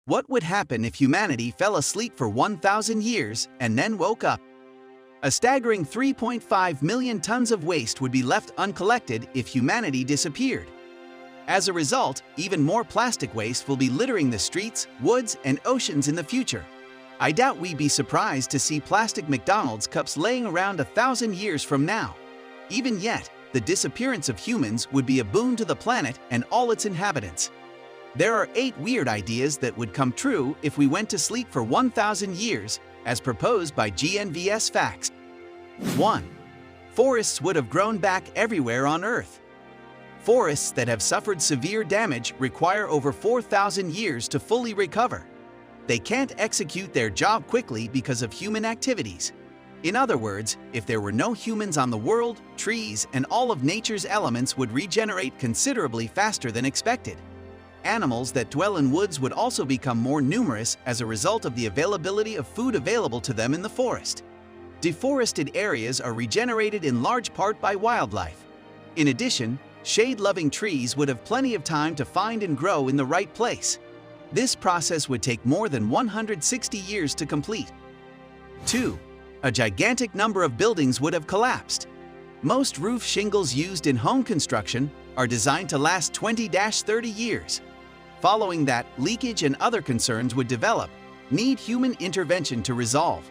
What would happen if humanity fell asleep for 1,000 years and then woke up? A staggering 3.5 million tons of waste would be left uncollected if humanity disappeared. As a result, even more plastic waste will be littering the streets, woods, and oceans in the future. I doubt we'd be surprised to see plastic McDonald's cups laying around 1,000 years from now. Even yet, the disappearance of humans would be a boon to the planet and all its inhabitants. There are 8 weird ideas that would come true if we went to sleep for 1,000 years, as proposed by Gnvs facts. 1. Forests would have grown back everywhere on Earth. Forests that have suffered severe damage require over 4,000 years to fully recover. They can't execute their job quickly because of human activities. In other words, if there were no humans on the world, trees and all of nature's elements would regenerate considerably faster than expected. Animals that dwell in woods would also become more numerous as a result of the availability of food available to them in the forest. Deforested areas are regenerated in large part by wildlife. In addition, shade-loving trees would have plenty of time to find and grow in the right place. This process would take more than 160 years to complete. 2. A gigantic number of buildings would have collapsed. Most roof shingles used in home construction are designed to last 20–30 years. Following that, leakage and other concerns would develop, need human intervention to resolve.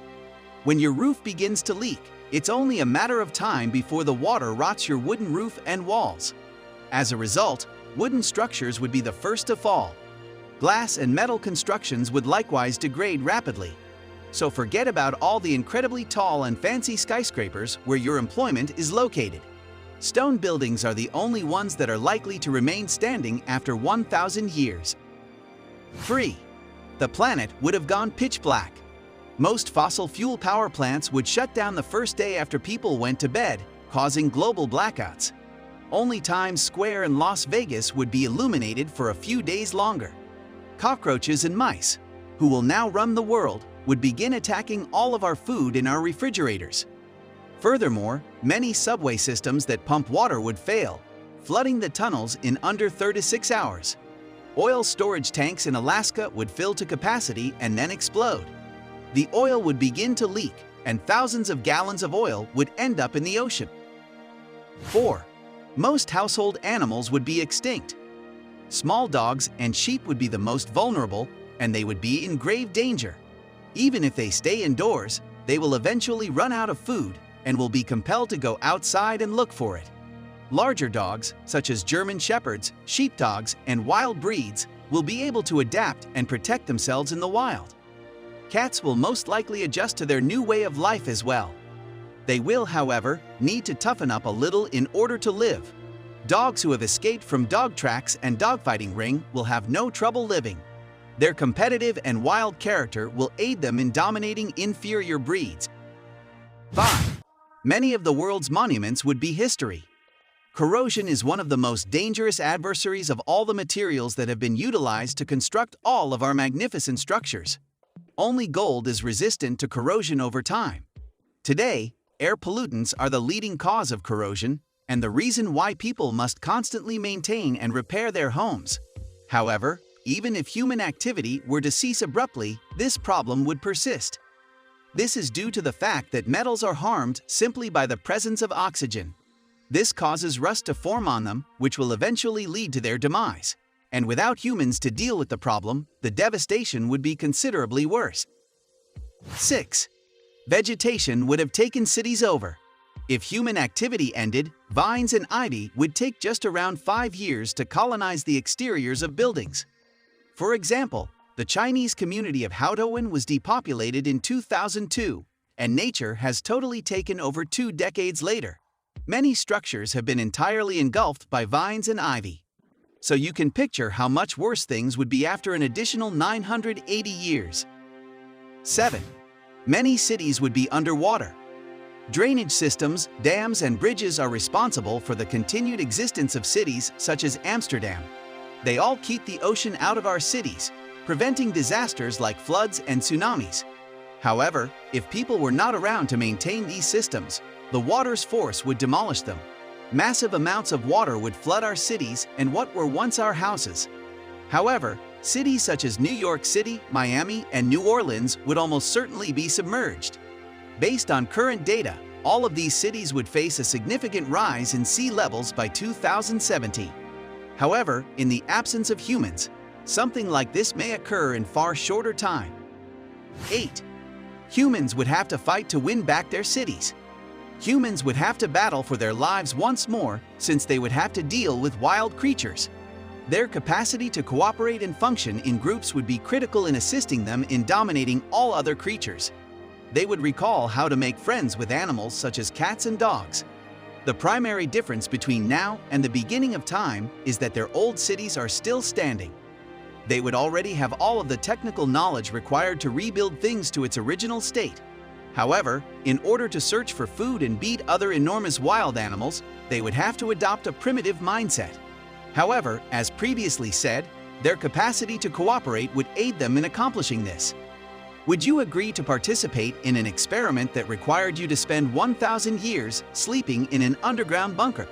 When your roof begins to leak, it's only a matter of time before the water rots your wooden roof and walls. As a result, wooden structures would be the first to fall. Glass and metal constructions would likewise degrade rapidly. So forget about all the incredibly tall and fancy skyscrapers where your employment is located. Stone buildings are the only ones that are likely to remain standing after 1,000 years. 3. The planet would have gone pitch black. Most fossil fuel power plants would shut down the first day after people went to bed, causing global blackouts. Only Times Square in Las Vegas would be illuminated for a few days longer. Cockroaches and mice, who will now run the world, would begin attacking all of our food in our refrigerators. Furthermore, many subway systems that pump water would fail, flooding the tunnels in under 36 hours. Oil storage tanks in Alaska would fill to capacity and then explode. The oil would begin to leak, and thousands of gallons of oil would end up in the ocean. 4. Most household animals would be extinct. Small dogs and sheep would be the most vulnerable, and they would be in grave danger. Even if they stay indoors, they will eventually run out of food and will be compelled to go outside and look for it. Larger dogs, such as German shepherds, sheepdogs, and wild breeds, will be able to adapt and protect themselves in the wild. Cats will most likely adjust to their new way of life as well. They will, however, need to toughen up a little in order to live. Dogs who have escaped from dog tracks and dogfighting ring will have no trouble living. Their competitive and wild character will aid them in dominating inferior breeds. 5. Many of the world's monuments would be history. Corrosion is one of the most dangerous adversaries of all the materials that have been utilized to construct all of our magnificent structures. Only gold is resistant to corrosion over time. Today, air pollutants are the leading cause of corrosion and the reason why people must constantly maintain and repair their homes. However, even if human activity were to cease abruptly, this problem would persist. This is due to the fact that metals are harmed simply by the presence of oxygen. This causes rust to form on them, which will eventually lead to their demise. And without humans to deal with the problem, the devastation would be considerably worse. 6. Vegetation would have taken cities over. If human activity ended, vines and ivy would take just around 5 years to colonize the exteriors of buildings. For example, the Chinese community of Haotuan was depopulated in 2002, and nature has totally taken over 2 decades later. Many structures have been entirely engulfed by vines and ivy. So you can picture how much worse things would be after an additional 980 years. 7. Many cities would be underwater. Drainage systems, dams, and bridges are responsible for the continued existence of cities such as Amsterdam. They all keep the ocean out of our cities, preventing disasters like floods and tsunamis. However, if people were not around to maintain these systems, the water's force would demolish them. Massive amounts of water would flood our cities and what were once our houses. However, Cities such as New York City, Miami, and New Orleans would almost certainly be submerged. Based on current data, all of these cities would face a significant rise in sea levels by 2070. However, in the absence of humans, something like this may occur in far shorter time. 8. Humans would have to fight to win back their cities. Humans would have to battle for their lives once more, since they would have to deal with wild creatures. Their capacity to cooperate and function in groups would be critical in assisting them in dominating all other creatures. They would recall how to make friends with animals such as cats and dogs. The primary difference between now and the beginning of time is that their old cities are still standing. They would already have all of the technical knowledge required to rebuild things to its original state. However, in order to search for food and beat other enormous wild animals, they would have to adopt a primitive mindset. However, as previously said, their capacity to cooperate would aid them in accomplishing this. Would you agree to participate in an experiment that required you to spend 1,000 years sleeping in an underground bunker?